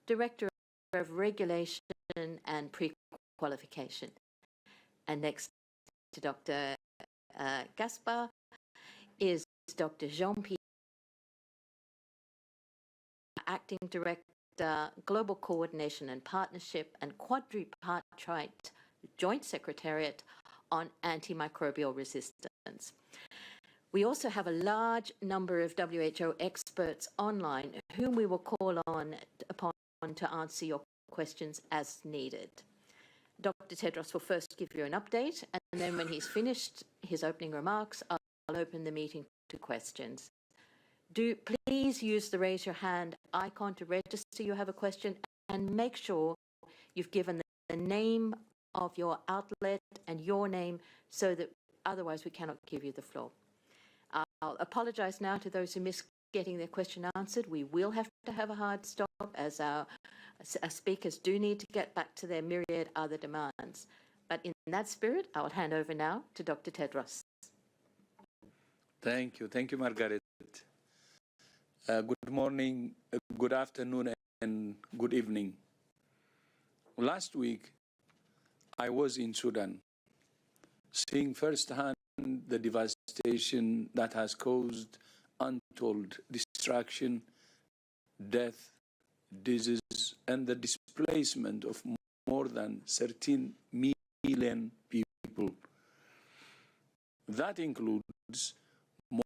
Director of Regulation and Pre-Qualification. And next to Dr. Gaspar is Dr. Jean-Pierre, Acting Director, Global Coordination and Partnership and Quadripartite Joint Secretariat on Antimicrobial Resistance. We also have a large number of WHO experts online whom we will call upon to answer your questions as needed. Dr. Tedros will first give you an update, and then when he's finished his opening remarks, I'll open the meeting to questions. Do please use the raise your hand icon to register you have a question, and make sure you've given the name of your outlet and your name, so that otherwise we cannot give you the floor. I'll apologize now to those who missed getting their question answered. We will have to have a hard stop, as our speakers do need to get back to their myriad other demands. But in that spirit, I'll hand over now to Dr. Tedros. Thank you, Margaret. Good morning, good afternoon, and good evening. Last week, I was in Sudan, seeing firsthand the devastation that has caused untold destruction, death, disease, and the displacement of more than 13 million people. That includes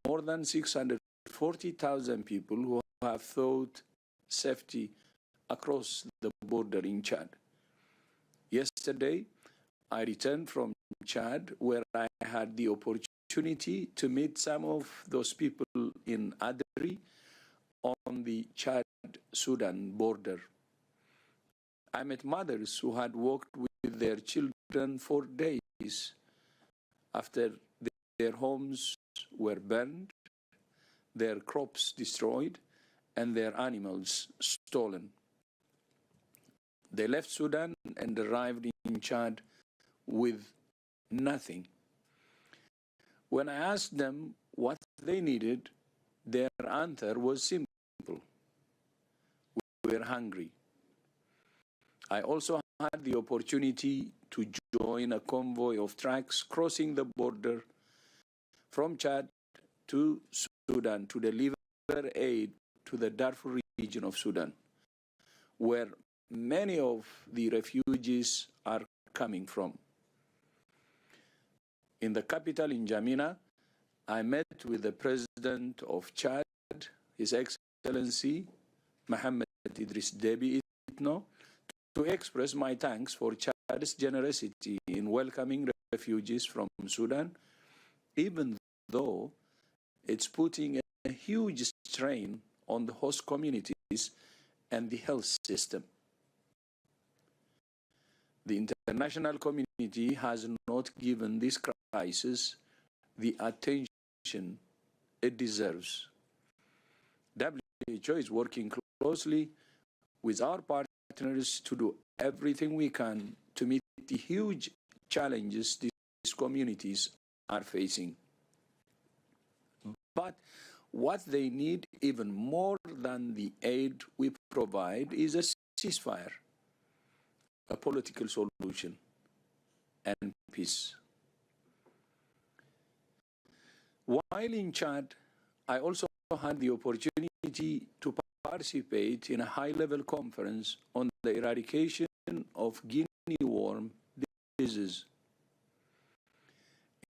more than 640,000 people who have sought safety across the border in Chad. Yesterday, I returned from Chad, where I had the opportunity to meet some of those people in Adri on the Chad-Sudan border. I met mothers who had walked with their children for days after their homes were burned, their crops destroyed, and their animals stolen. They left Sudan and arrived in Chad with nothing. When I asked them what they needed, their answer was simple: we're hungry. I also had the opportunity to join a convoy of trucks crossing the border from Chad to Sudan to deliver aid to the Darfur region of Sudan, where many of the refugees are coming from. In the capital, in N'Djamena, I met with the President of Chad, His Excellency Mohamed Idriss Déby Itno, to express my thanks for Chad's generosity in welcoming refugees from Sudan, even though it's putting a huge strain on the host communities and the health system. The international community has not given this crisis the attention it deserves. WHO is working closely with our partners to do everything we can to meet the huge challenges these communities are facing. But what they need even more than the aid we provide is a ceasefire, a political solution, and peace. While in Chad, I also had the opportunity to participate in a high-level conference on the eradication of guinea worm disease.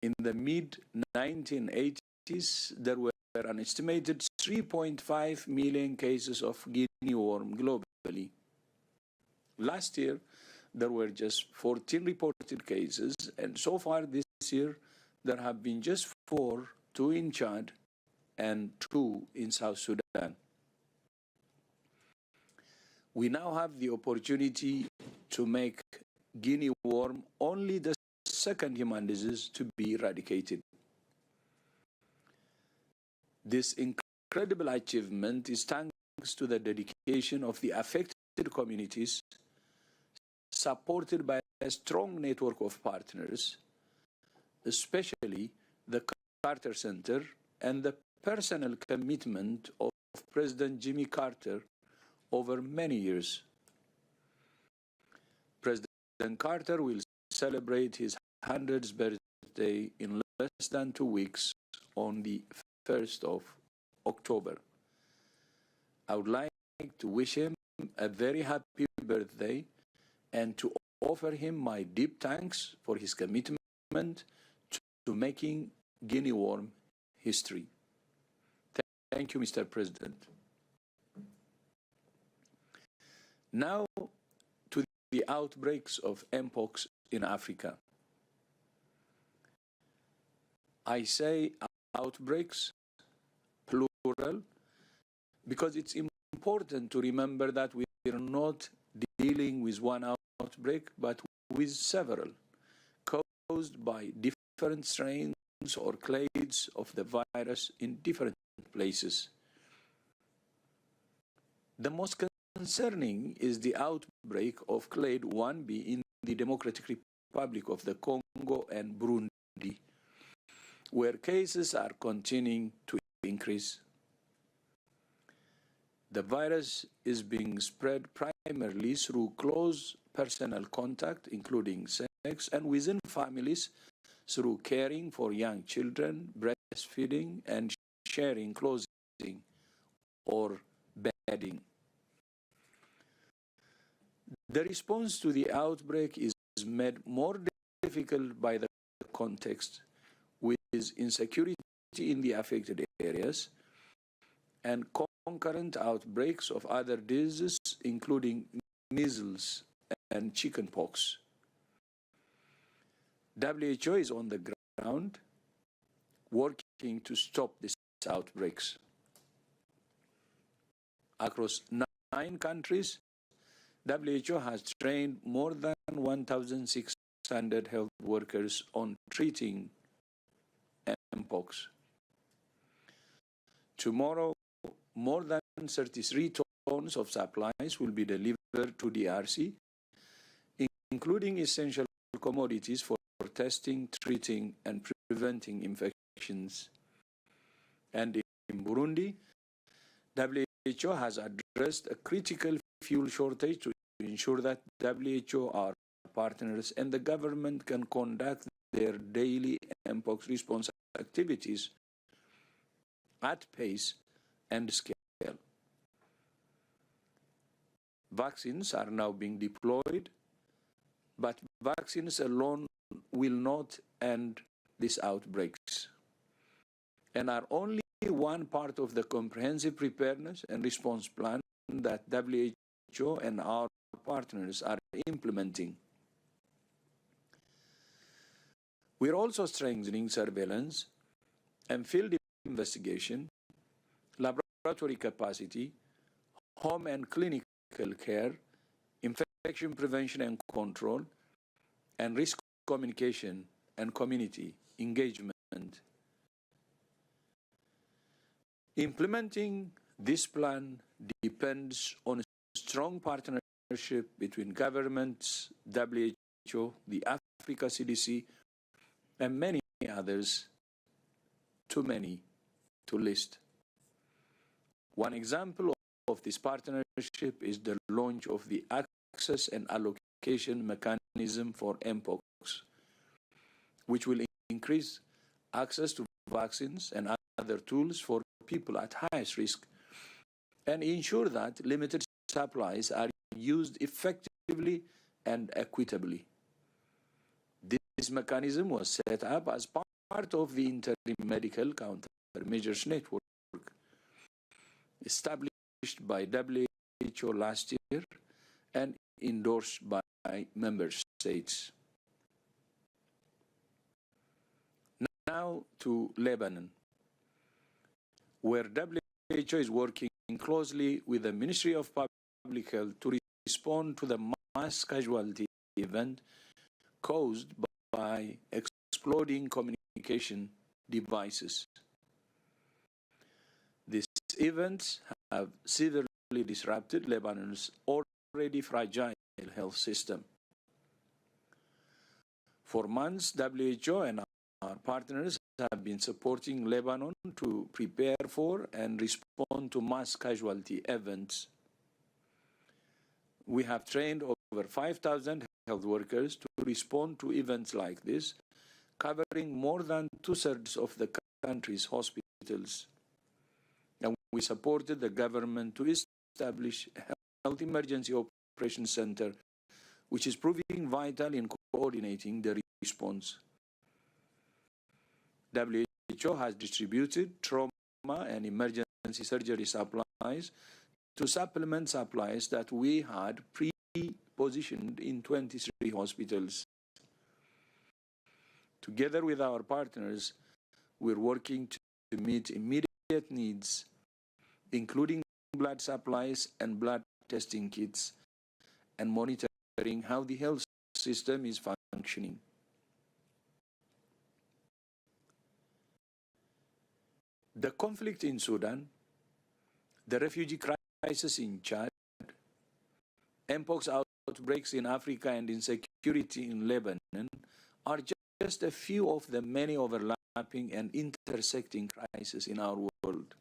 In the mid-1980s, there were an estimated 3.5 million cases of guinea worm globally. Last year, there were just 14 reported cases, and so far this year, there have been just 4, 2 in Chad and 2 in South Sudan. We now have the opportunity to make guinea worm only the second human disease to be eradicated. This incredible achievement is thanks to the dedication of the affected communities, supported by a strong network of partners, especially the Carter Center and the personal commitment of President Jimmy Carter over many years. President Carter will celebrate his 100th birthday in less than 2 weeks on the 1st of October. I would like to wish him a very happy birthday and to offer him my deep thanks for his commitment to making Guinea worm history. Thank you, Mr. President. Now to the outbreaks of Mpox in Africa. I say outbreaks, plural, because it's important to remember that we are not dealing with one outbreak, but with several, caused by different strains or clades of the virus in different places. The most concerning is the outbreak of clade 1b in the Democratic Republic of the Congo and Burundi, where cases are continuing to increase. The virus is being spread primarily through close personal contact, including sex, and within families through caring for young children, breastfeeding, and sharing clothing or bedding. The response to the outbreak is made more difficult by the context, with insecurity in the affected areas and concurrent outbreaks of other diseases, including measles and chickenpox. WHO is on the ground working to stop these outbreaks. Across 9 countries, WHO has trained more than 1,600 health workers on treating Mpox. Tomorrow, more than 33 tons of supplies will be delivered to DRC, including essential commodities for testing, treating, and preventing infections. And in Burundi, WHO has addressed a critical fuel shortage to ensure that WHO, our partners, and the government can conduct their daily Mpox response activities at pace and scale. Vaccines are now being deployed, but vaccines alone will not end these outbreaks and are only one part of the comprehensive preparedness and response plan that WHO and our partners are implementing. We're also strengthening surveillance and field investigation, laboratory capacity, home and clinical care, infection prevention and control, and risk communication and community engagement. Implementing this plan depends on a strong partnership between governments, WHO, the Africa CDC, and many others, too many to list. One example of this partnership is the launch of the access and allocation mechanism for Mpox, which will increase access to vaccines and other tools for people at highest risk and ensure that limited supplies are used effectively and equitably. This mechanism was set up as part of the interim medical countermeasures network established by WHO last year and endorsed by member states. Now to Lebanon, where WHO is working closely with the Ministry of Public Health to respond to the mass casualty event caused by exploding communication devices. These events have severely disrupted Lebanon's already fragile health system. For months, WHO and our partners have been supporting Lebanon to prepare for and respond to mass casualty events. We have trained over 5,000 health workers to respond to events like this, covering more than 2/3 of the country's hospitals. And we supported the government to establish a Health Emergency Operations Center, which is proving vital in coordinating the response. WHO has distributed trauma and emergency surgery supplies to supplement supplies that we had pre-positioned in 23 hospitals. Together with our partners, we're working to meet immediate needs, including blood supplies and blood testing kits, and monitoring how the health system is functioning. The conflict in Sudan, the refugee crisis in Chad, Mpox outbreaks in Africa, and insecurity in Lebanon are just a few of the many overlapping and intersecting crises in our world.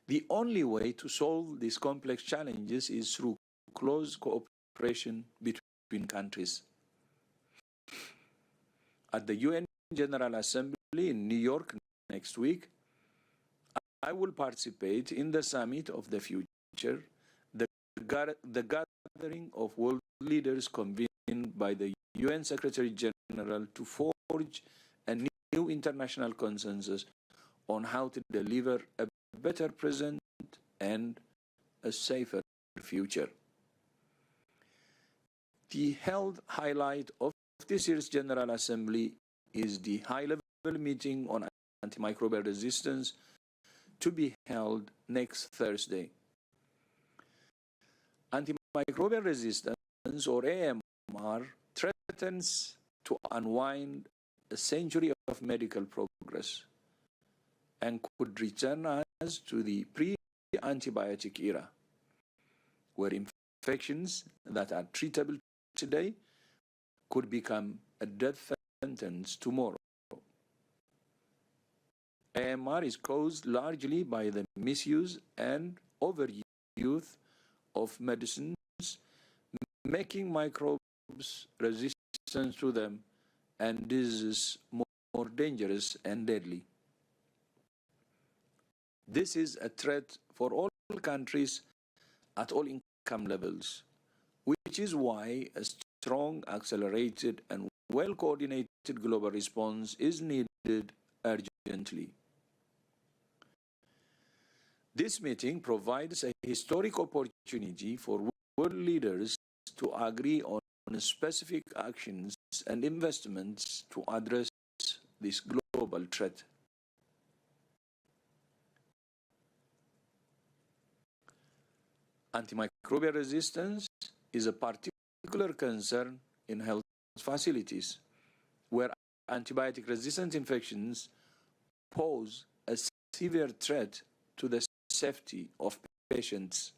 The only way to solve these complex challenges is through close cooperation between countries. At the UN General Assembly in New York next week, I will participate in the Summit of the Future, the gathering of world leaders convened by the UN Secretary General to forge a new international consensus on how to deliver a better present and a safer future. The health highlight of this year's General Assembly is the high-level meeting on antimicrobial resistance to be held next Thursday. Antimicrobial resistance, or AMR, threatens to unwind a century of medical progress and could return us to the pre-antibiotic era, where infections that are treatable today could become a death sentence tomorrow. AMR is caused largely by the misuse and overuse of medicines, making microbes resistant to them and diseases more dangerous and deadly. This is a threat for all countries at all income levels, which is why a strong, accelerated, and well-coordinated global response is needed urgently. This meeting provides a historic opportunity for world leaders to agree on specific actions and investments to address this global threat. Antimicrobial resistance is a particular concern in health facilities, where antibiotic-resistant infections pose a severe threat to the safety of patients.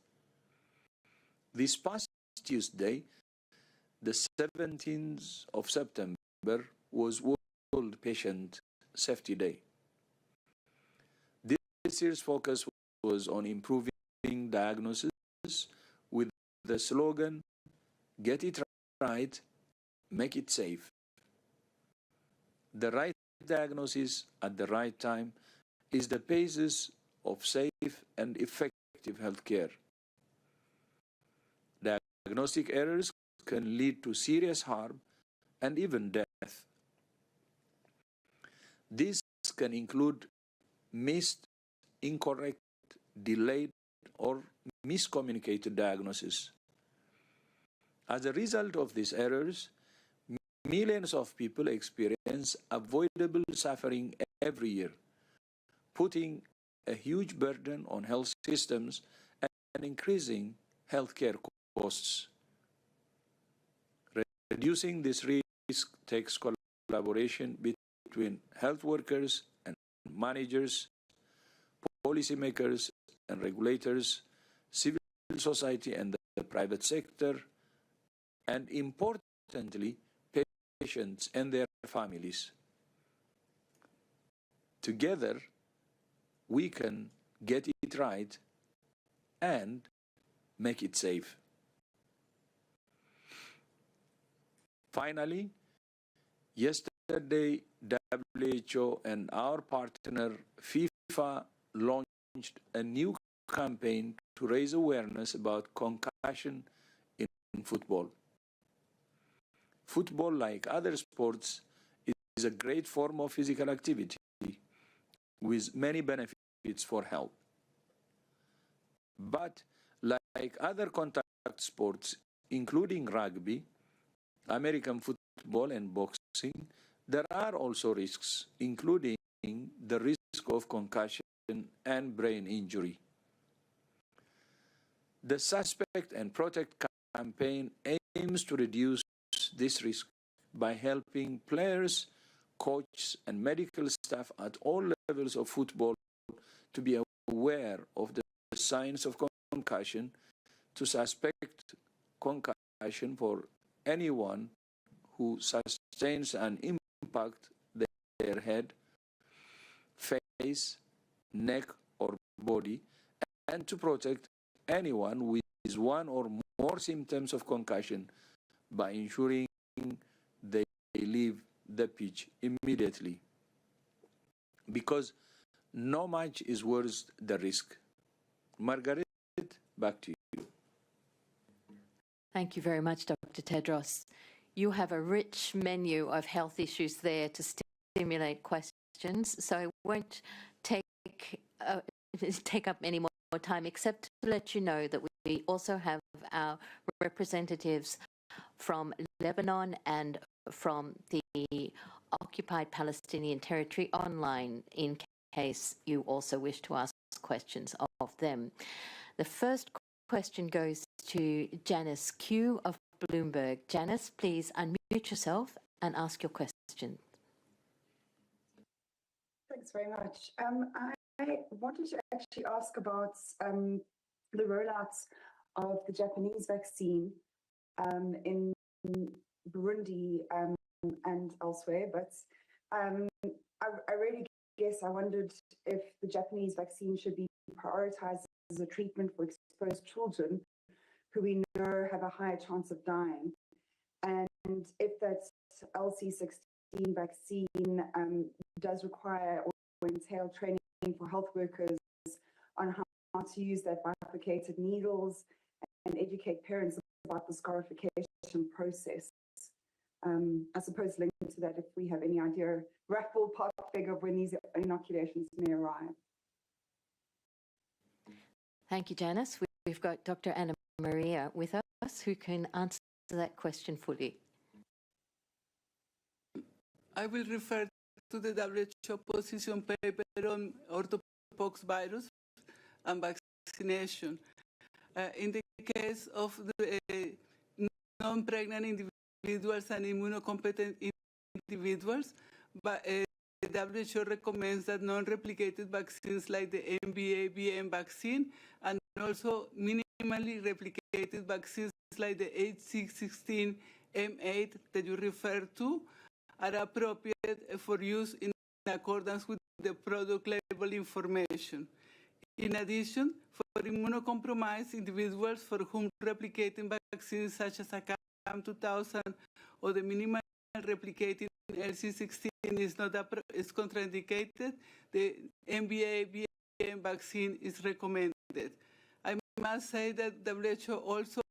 This past Tuesday, the 17th of September, was World Patient Safety Day. This year's focus was on improving diagnosis with the slogan, "Get it right, make it safe." The right diagnosis at the right time is the basis of safe and effective healthcare. Diagnostic errors can lead to serious harm and even death. This can include missed, incorrect, delayed, or miscommunicated diagnosis. As a result of these errors, millions of people experience avoidable suffering every year, putting a huge burden on health systems and increasing healthcare costs. Reducing this risk takes collaboration between health workers and managers, policymakers and regulators, civil society and the private sector, and importantly, patients and their families. Together, we can get it right and make it safe. Finally, yesterday, WHO and our partner FIFA launched a new campaign to raise awareness about concussion in football. Football, like other sports, is a great form of physical activity with many benefits for health. But like other contact sports, including rugby, American football, and boxing, there are also risks, including the risk of concussion and brain injury. The Suspect and Protect campaign aims to reduce this risk by helping players, coaches, and medical staff at all levels of football to be aware of the signs of concussion, to suspect concussion for anyone who sustains an impact their head, face, neck, or body, and to protect anyone with one or more symptoms of concussion by ensuring they leave the pitch immediately. Because no match is worth the risk. Margaret, back to you. Thank you very much, Dr. Tedros. You have a rich menu of health issues there to stimulate questions, so I won't take up any more time, except to let you know that we also have our representatives from Lebanon and from the occupied Palestinian territory online, in case you also wish to ask questions of them. The first question goes to Janice Q of Bloomberg. Janice, please unmute yourself and ask your question. Thanks very much. I wanted to actually ask about the rollouts of the Japanese vaccine in Burundi and elsewhere, but I really guess I wondered if the Japanese vaccine should be prioritized as a treatment for exposed children who we know have a higher chance of dying, and if that LC16 vaccine does require or entail training for health workers on how to use that bifurcated needles and educate parents about the scarification process. I suppose linked to that, if we have any idea, rough ballpark figure of when these inoculations may arrive. Thank you, Janice. We've got Dr. Anna Maria with us, who can answer that question fully. I will refer to the WHO position paper on orthopox virus and vaccination. In the case of the non-pregnant individuals and immunocompetent individuals, but WHO recommends that non-replicated vaccines like the MVA-BN vaccine and also minimally replicated vaccines like the H616M8 that you refer to are appropriate for use in accordance with the product label information. In addition, for immunocompromised individuals for whom replicating vaccines such as ACAM2000 or the minimal replicating LC16 is contraindicated, the MVA-BN vaccine is recommended. I must say that WHO also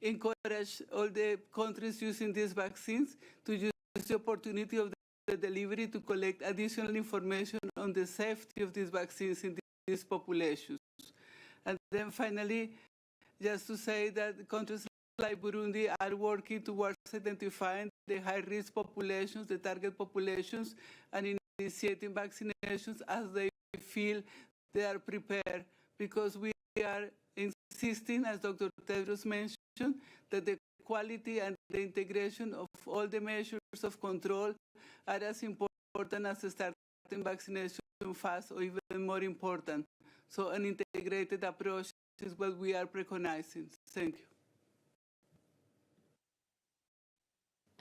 encouraged all the countries using these vaccines to use the opportunity of the delivery to collect additional information on the safety of these vaccines in these populations. And then finally, just to say that countries like Burundi are working towards identifying the high-risk populations, the target populations, and initiating vaccinations as they feel they are prepared, because we are insisting, as Dr. Tedros mentioned, that the quality and the integration of all the measures of control are as important as starting vaccination fast, or even more important. So an integrated approach is what we are preconizing. Thank you.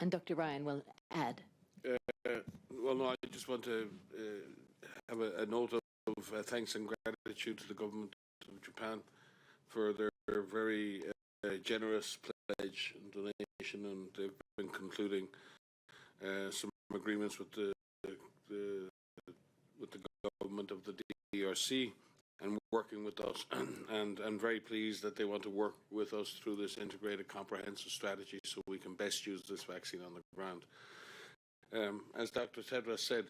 And Dr. Ryan will add. Well, no, I just want to have a note of thanks and gratitude to the government of Japan for their very generous pledge and donation, and they've been concluding some agreements with the government of the DRC and working with us, and I'm very pleased that they want to work with us through this integrated comprehensive strategy so we can best use this vaccine on the ground. As Dr. Tedros said,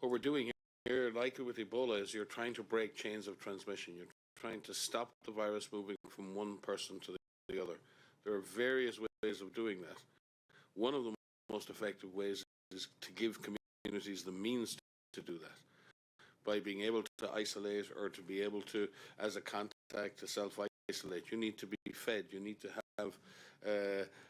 what we're doing here, like with Ebola, is you're trying to break chains of transmission. You're trying to stop the virus moving from one person to the other. There are various ways of doing that. One of the most effective ways is to give communities the means to do that, by being able to isolate or to be able to, as a contact, to self-isolate. You need to be fed. You need to have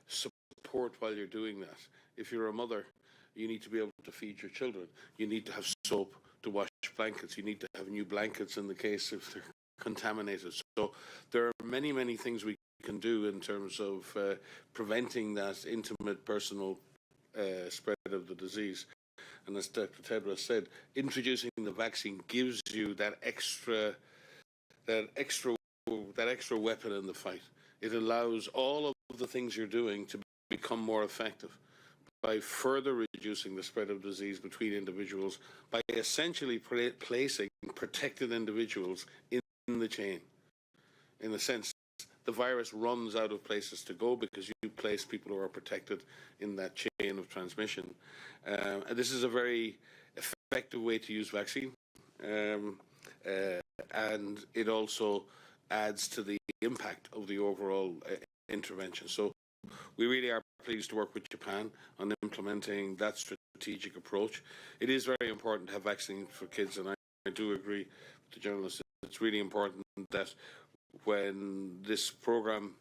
support while you're doing that. If you're a mother, you need to be able to feed your children. You need to have soap to wash blankets. You need to have new blankets in the case if they're contaminated. So there are many, many things we can do in terms of preventing that intimate, personal spread of the disease. And as Dr. Tedros said, introducing the vaccine gives you that extra weapon in the fight. It allows all of the things you're doing to become more effective by further reducing the spread of disease between individuals, by essentially placing protected individuals in the chain. In a sense, the virus runs out of places to go because you place people who are protected in that chain of transmission. And this is a very effective way to use vaccine, and it also adds to the impact of the overall intervention. So we really are pleased to work with Japan on implementing that strategic approach. It is very important to have vaccine for kids, and I do agree with the journalist. It's really important that when this program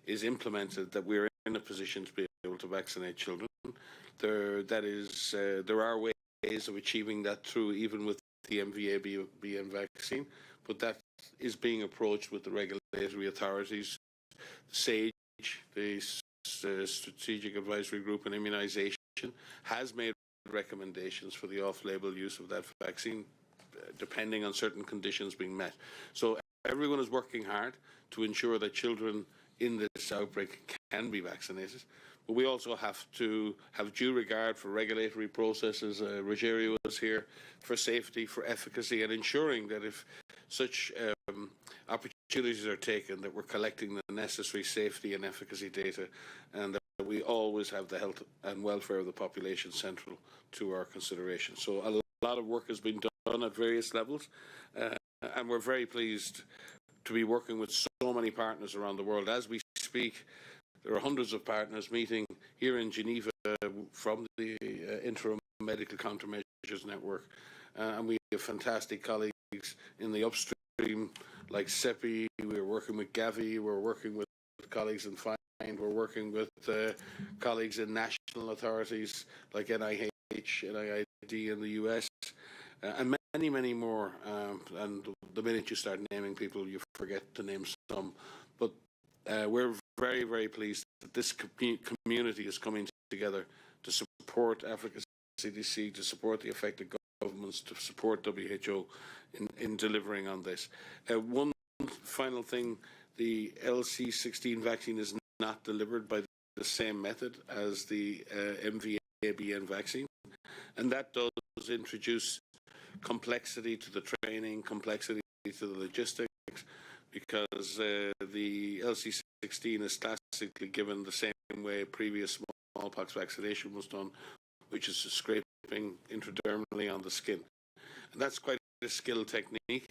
is implemented, that we're in a position to be able to vaccinate children. There are ways of achieving that through, even with the MVA-BN vaccine, but that is being approached with the regulatory authorities. SAGE, the Strategic Advisory Group on Immunisation, has made recommendations for the off-label use of that vaccine, depending on certain conditions being met. So everyone is working hard to ensure that children in this outbreak can be vaccinated. But we also have to have due regard for regulatory processes. Rogerio was here, for safety, for efficacy, and ensuring that if such opportunities are taken, that we're collecting the necessary safety and efficacy data, and that we always have the health and welfare of the population central to our consideration. So a lot of work has been done at various levels, and we're very pleased to be working with so many partners around the world. As we speak, there are hundreds of partners meeting here in Geneva from the Interim Medical Countermeasures Network, and we have fantastic colleagues in the upstream like CEPI. We're working with Gavi, we're working with colleagues in FIND, we're working with colleagues in national authorities like NIH, NIID in the US, and many, many more. And the minute you start naming people, you forget to name some. But we're very, very pleased that this community is coming together to support Africa CDC, to support the affected governments, to support WHO in delivering on this. One final thing, the LC16 vaccine is not delivered by the same method as the MVA-BN vaccine, and that does introduce complexity to the training, complexity to the logistics, because the LC16 is classically given the same way previous smallpox vaccination was done, which is scraping intradermally on the skin. And that's quite a skilled technique,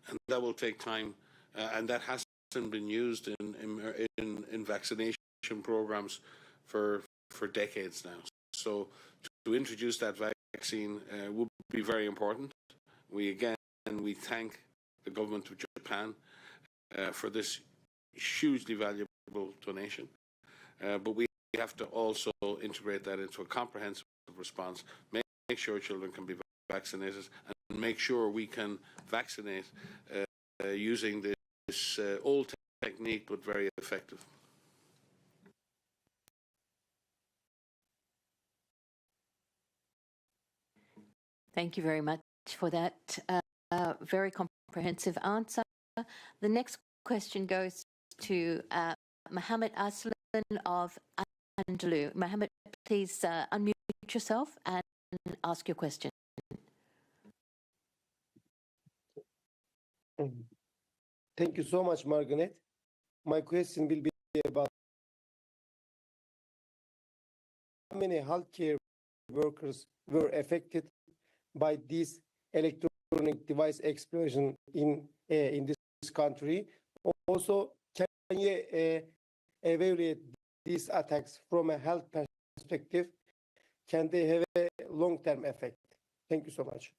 and that will take time, and that hasn't been used in vaccination programs for decades now. So to introduce that vaccine will be very important. We thank the government of Japan for this hugely valuable donation, but we have to also integrate that into a comprehensive response, make sure children can be vaccinated, and make sure we can vaccinate using this old technique but very effective. Thank you very much for that very comprehensive answer. The next question goes to Mohammed Aslan of Andalou. Mohammed, please unmute yourself and ask your question. Thank you so much, Margaret. My question will be about how many healthcare workers were affected by this electronic device explosion in this country. Also, can you evaluate these attacks from a health perspective? Can they have a long-term effect? Thank you so much.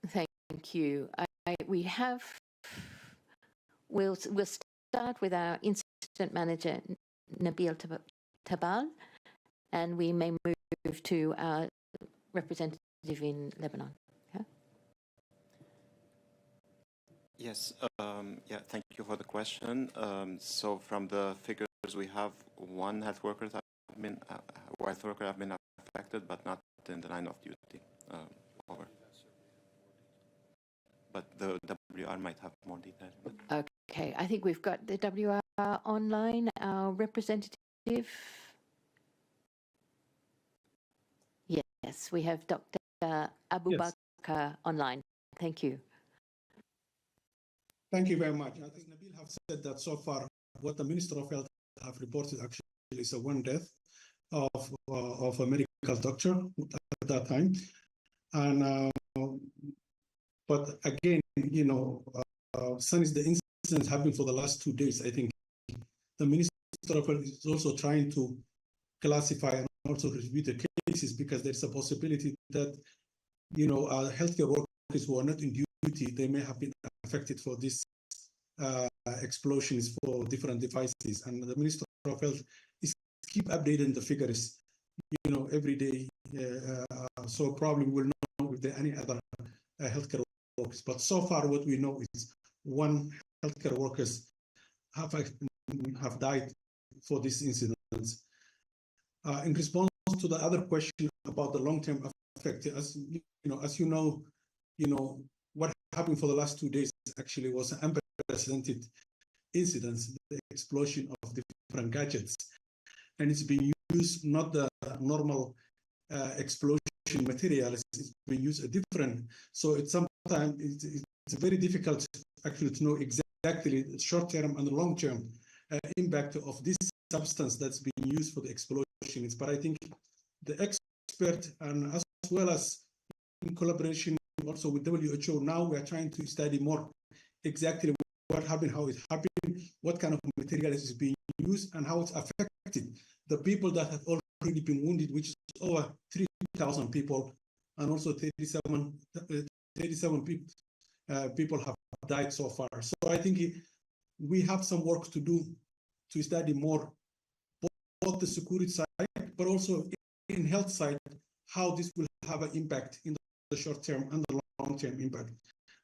Thank you. We'll start with our incident manager, Nabil Tabal, and we may move to our representative in Lebanon. Okay? Yes, thank you for the question. So from the figures we have, one health worker have been affected, but not in the line of duty. Over. But the WR might have more detail. Okay, I think we've got the WR online, our representative. Yes, we have Dr. Abu Bakr online. Thank you. Thank you very much. I think Nabil have said that so far what the Minister of Health have reported actually is a one death of a medical doctor at that time. And but again, since the incidents happened for the last 2 days, I think the Minister of Health is also trying to classify and also review the cases, because there's a possibility that healthcare workers who are not in duty, they may have been affected for these explosions for different devices. And the Minister of Health is keep updating the figures, every day. So probably we'll know if there are any other healthcare workers. But so far, what we know is one healthcare workers have died for these incidents. In response to the other question about the long-term effect, as you know, what happened for the last 2 days actually was an unprecedented incident, the explosion of different gadgets, and it's being used not the normal explosion material, it's being used a different. So it's sometimes it's very difficult actually to know exactly the short-term and the long-term impact of this substance that's being used for the explosions. But I think the expert, and as well as in collaboration also with WHO, now we are trying to study more exactly what happened, how it happened, what kind of material is being used, and how it's affected the people that have already been wounded, which is over 3,000 people, and also 37 people have died so far. So I think we have some work to do to study more, both the security side, but also in health side, how this will have an impact in the short term and the long term impact.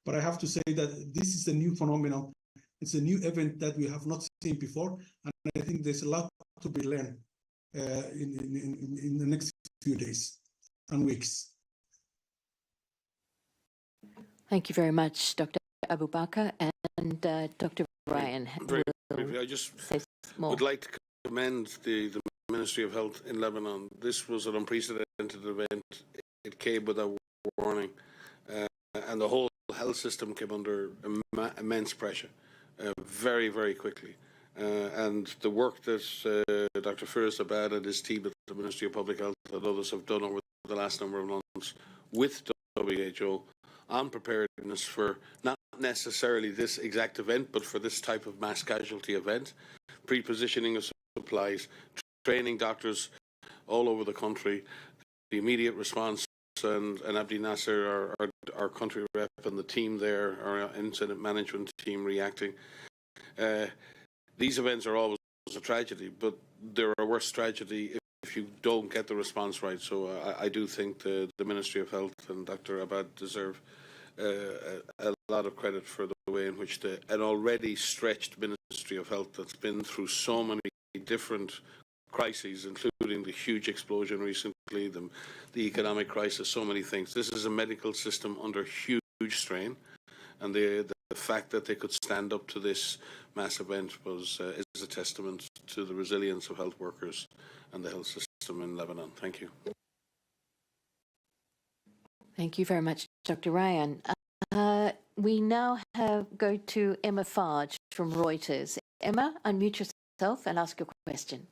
But I have to say that this is a new phenomenon. It's a new event that we have not seen before, and I think there's a lot to be learned in the next few days and weeks. Thank you very much, Dr. Abu Bakr, and Dr. Ryan. Very briefly, I just would like to commend the Ministry of Health in Lebanon. This was an unprecedented event. It came without warning, and the whole health system came under immense pressure very, very quickly. And the work that Dr. Firoz Abad and his team at the Ministry of Public Health and others have done over the last number of months with WHO on preparedness for not necessarily this exact event, but for this type of mass casualty event, pre-positioning of supplies, training doctors all over the country, the immediate response, and Abdi Nasser, our country rep, and the team there, our incident management team reacting. These events are always a tragedy, but they're a worse tragedy if you don't get the response right. So I do think the Ministry of Health and Dr. Abad deserve a lot of credit for the way in which an already stretched Ministry of Health that's been through so many different crises, including the huge explosion recently, the economic crisis, so many things. This is a medical system under huge strain, and the fact that they could stand up to this mass event is a testament to the resilience of health workers and the health system in Lebanon. Thank you. Thank you very much, Dr. Ryan. We now go to Emma Farge from Reuters. Emma, unmute yourself and ask your question.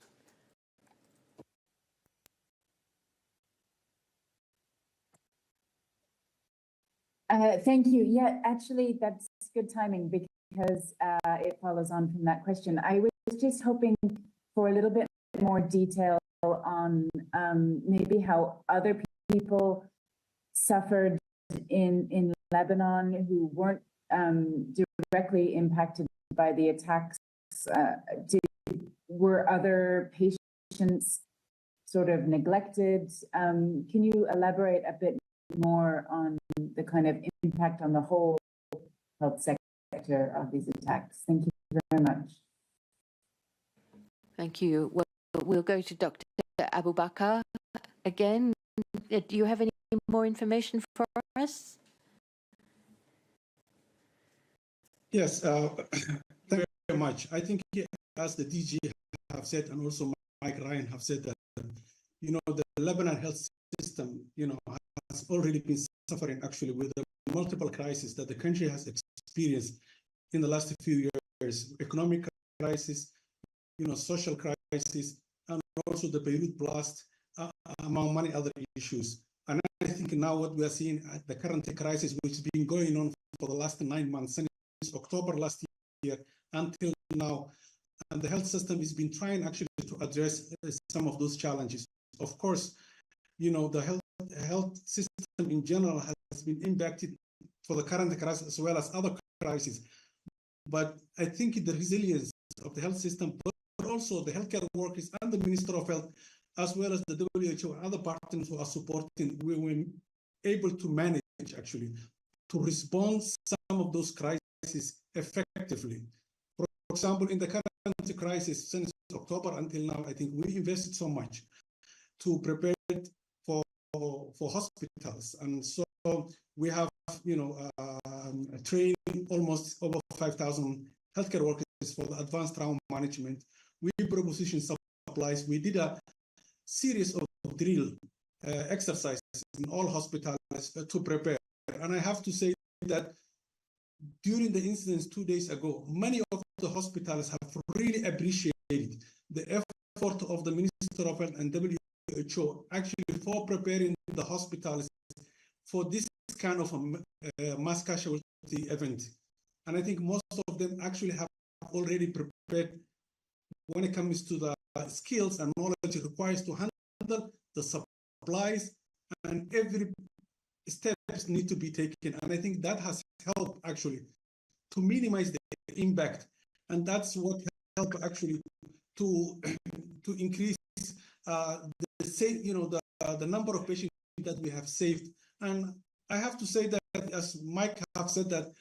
Thank you. Yeah, actually, that's good timing because it follows on from that question. I was just hoping for a little bit more detail on maybe how other people suffered in Lebanon who weren't directly impacted by the attacks. Were other patients sort of neglected? Can you elaborate a bit more on the kind of impact on the whole health sector of these attacks? Thank you very much. Thank you. Well, we'll go to Dr. Abu Bakr again. Do you have any more information for us? Yes, thank you very much. I think as the DG have said, and also Mike Ryan have said that, the Lebanon health system, has already been suffering actually with the multiple crises that the country has experienced in the last few years: economic crisis, social crisis, and also the Beirut blast, among many other issues. And I think now what we are seeing at the current crisis, which has been going on for the last 9 months, since October last year until now, and the health system has been trying actually to address some of those challenges. Of course, the health system in general has been impacted for the current crisis as well as other crises. But I think the resilience of the health system, but also the healthcare workers and the Minister of Health, as well as the WHO and other partners who are supporting, we were able to manage actually to respond some of those crises effectively. For example, in the current crisis since October until now, I think we invested so much to prepare for hospitals, and so we have trained almost over 5,000 healthcare workers for the advanced trauma management. We propositioned supplies. We did a series of drill exercises in all hospitals to prepare. And I have to say that during the incidents 2 days ago, many of the hospitals have really appreciated the effort of the Minister of Health and WHO actually for preparing the hospitals for this kind of a mass casualty event. And I think most of them actually have already prepared when it comes to the skills and knowledge it requires to handle the supplies, and every steps need to be taken. And I think that has helped actually to minimize the impact. And that's what helped actually to increase the number of patients that we have saved. And I have to say that, as Mike have said, that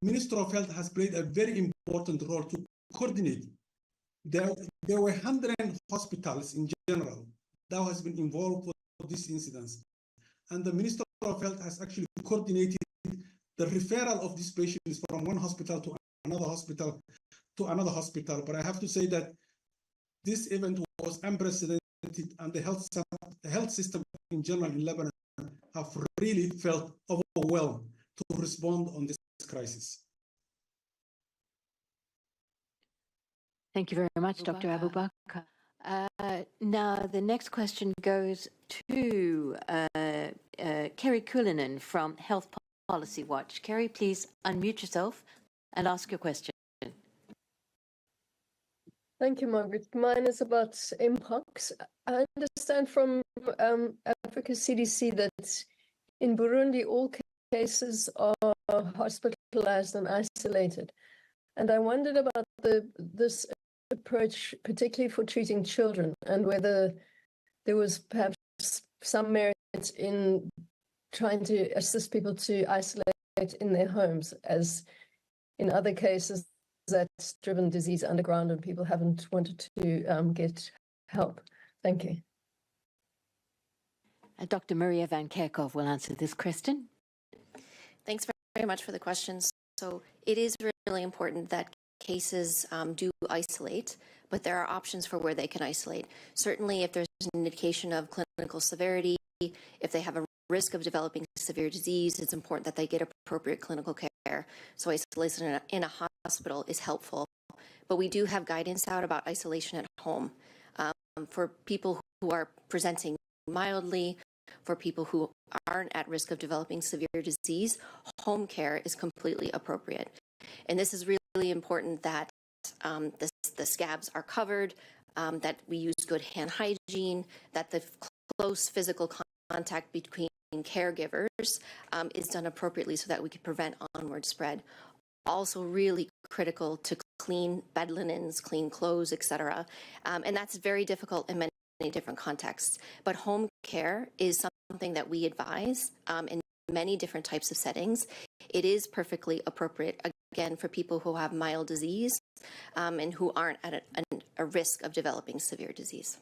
Minister of Health has played a very important role to coordinate. There were 100 hospitals in general that has been involved for these incidents. And the Minister of Health has actually coordinated the referral of these patients from one hospital to another hospital But I have to say that this event was unprecedented, and the health system in general in Lebanon have really felt overwhelmed to respond on this crisis. Thank you very much, Dr. Abu Bakr. Now, the next question goes to Kerry Cullinan from Health Policy Watch. Kerry, please unmute yourself and ask your question. Thank you, Margaret. Mine is about Mpox. I understand from Africa CDC that in Burundi, all cases are hospitalized and isolated. And I wondered about this approach, particularly for treating children, and whether there was perhaps some merit in trying to assist people to isolate in their homes, as in other cases that's driven disease underground and people haven't wanted to get help. Thank you. Dr. Maria van Kerkhove will answer this question. Thanks very much for the question. So it is really important that cases do isolate, but there are options for where they can isolate. Certainly, if there's an indication of clinical severity, if they have a risk of developing severe disease, it's important that they get appropriate clinical care. So isolation in a hospital is helpful. But we do have guidance out about isolation at home for people who are presenting mildly, for people who aren't at risk of developing severe disease. Home care is completely appropriate. And this is really important that the scabs are covered, that we use good hand hygiene, that the close physical contact between caregivers is done appropriately so that we can prevent onward spread. Also really critical to clean bed linens, clean clothes, etc. And that's very difficult in many different contexts. But home care is something that we advise in many different types of settings. It is perfectly appropriate, again, for people who have mild disease and who aren't at a risk of developing severe disease.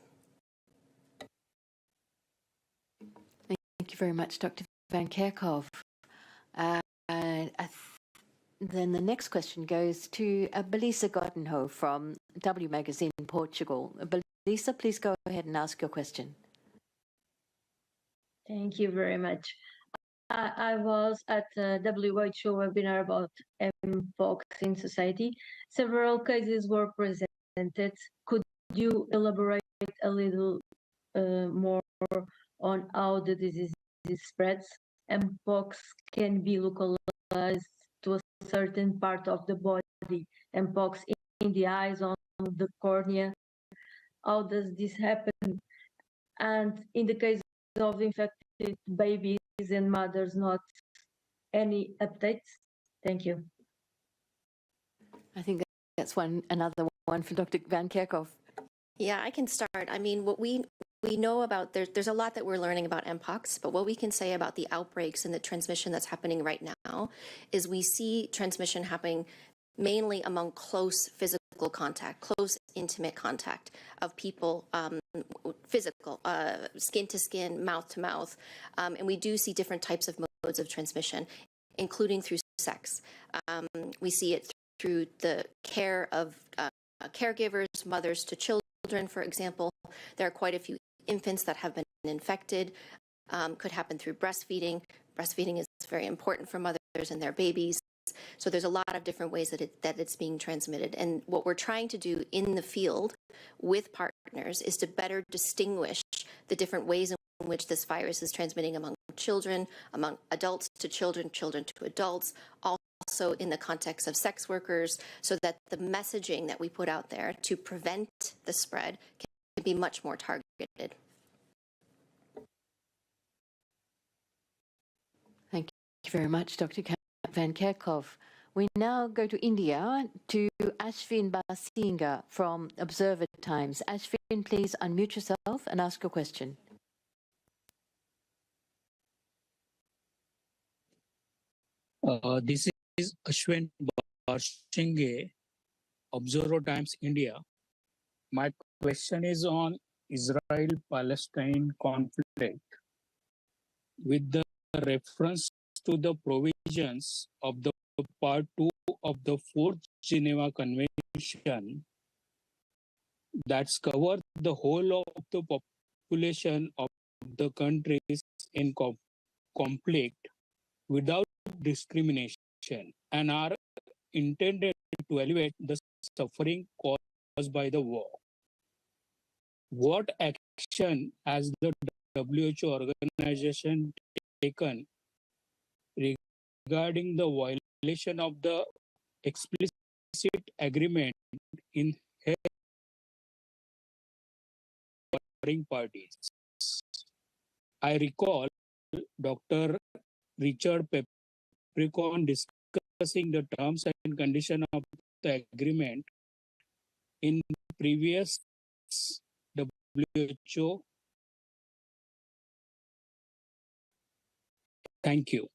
Thank you very much, Dr. Van Kerkhove. Then the next question goes to Belisa Goddenho from W Magazine, Portugal. Belisa, please go ahead and ask your question. Thank you very much. I was at a WHO webinar about Mpox in society. Several cases were presented. Could you elaborate a little more on how the disease spreads? Mpox can be localized to a certain part of the body. Mpox in the eyes, on the cornea. How does this happen? And in the case of infected babies and mothers, not any updates? Thank you. I think that's another one for Dr. Van Kerkhove. Yeah, I can start. I mean, what we know about, there's a lot that we're learning about Mpox, but what we can say about the outbreaks and the transmission that's happening right now is we see transmission happening mainly among close physical contact, close intimate contact of people, physical, skin to skin, mouth to mouth. And we do see different types of modes of transmission, including through sex. We see it through the care of caregivers, mothers to children, for example. There are quite a few infants that have been infected. Could happen through breastfeeding. Breastfeeding is very important for mothers and their babies. So there's a lot of different ways that it's being transmitted. And what we're trying to do in the field with partners is to better distinguish the different ways in which this virus is transmitting among children, among adults to children, children to adults, also in the context of sex workers, so that the messaging that we put out there to prevent the spread can be much more targeted. Thank you very much, Dr. Van Kerkhove. We now go to India, to Ashwin Basinga from Observer Times. Ashwin, please unmute yourself and ask your question. This is Ashwin Basinga, Observer Times, India. My question is on Israel-Palestine conflict. With the reference to the provisions of the Part 2 of the 4th Geneva Convention that's covered the whole of the population of the countries in conflict without discrimination and are intended to alleviate the suffering caused by the war. What action has the WHO organization taken regarding the violation of the explicit agreement in warring parties? I recall Dr. Richard Peppercorn discussing the terms and conditions of the agreement in previous WHO. Thank you.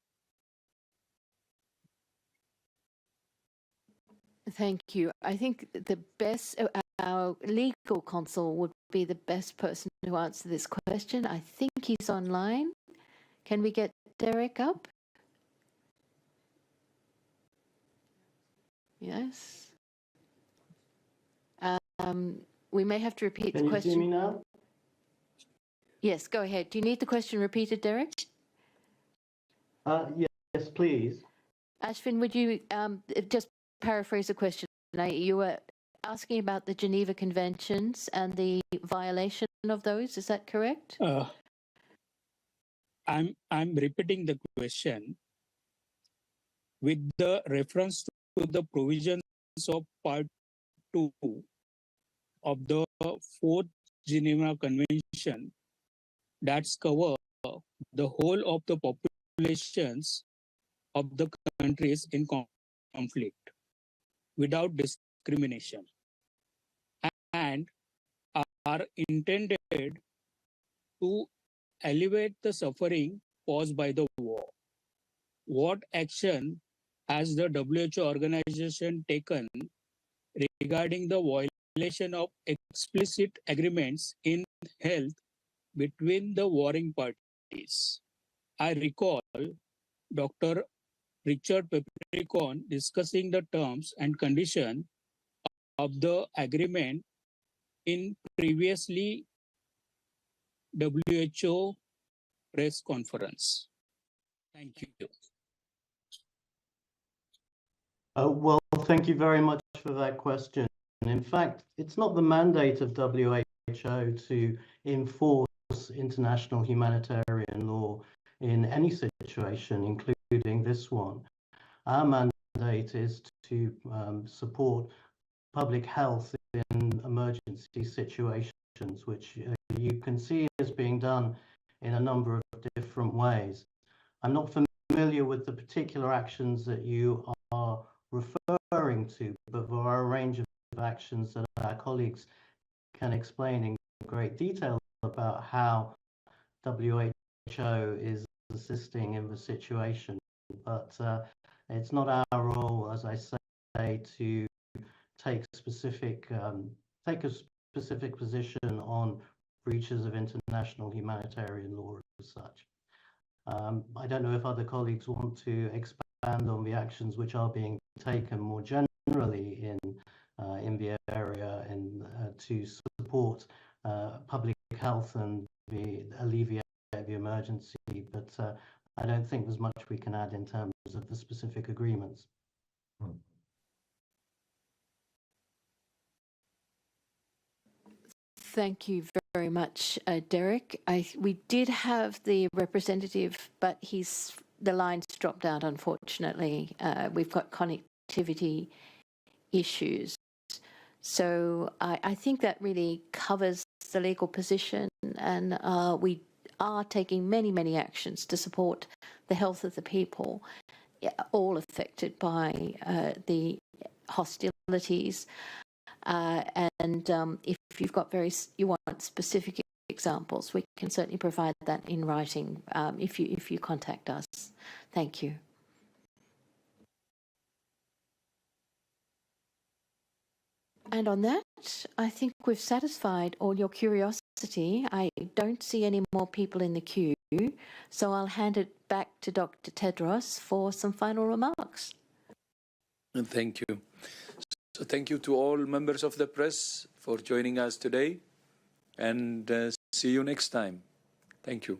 Thank you. I think the best, our legal counsel would be the best person to answer this question. I think he's online. Can we get Derek up? Yes. We may have to repeat the question. Can you see me now? Yes, go ahead. Do you need the question repeated, Derek? Yes, please. Ashvin, would you just paraphrase the question? You were asking about the Geneva Conventions and the violation of those. Is that correct? I'm repeating the question with the reference to the provisions of Part 2 of the 4th Geneva Convention that's cover the whole of the populations of the countries in conflict without discrimination and are intended to alleviate the suffering caused by the war. What action has the WHO organization taken regarding the violation of explicit agreements in health between the warring parties? I recall Dr. Richard Peppercorn discussing the terms and conditions of the agreement in previously WHO press conference. Thank you. Well, thank you very much for that question. In fact, it's not the mandate of WHO to enforce international humanitarian law in any situation, including this one. Our mandate is to support public health in emergency situations, which you can see is being done in a number of different ways. I'm not familiar with the particular actions that you are referring to, but there are a range of actions that our colleagues can explain in great detail about how WHO is assisting in the situation. But it's not our role, as I say, to take a specific position on breaches of international humanitarian law as such. I don't know if other colleagues want to expand on the actions which are being taken more generally in the area and to support public health and alleviate the emergency, but I don't think there's much we can add in terms of the specific agreements. Thank you very much, Derek. We did have the representative, but the line's dropped out, unfortunately. We've got connectivity issues. So I think that really covers the legal position, and we are taking many, many actions to support the health of the people, all affected by the hostilities. And if you've got you want specific examples, we can certainly provide that in writing if you contact us. Thank you. And on that, I think we've satisfied all your curiosity. I don't see any more people in the queue, so I'll hand it back to Dr. Tedros for some final remarks. Thank you. So thank you to all members of the press for joining us today, and see you next time. Thank you.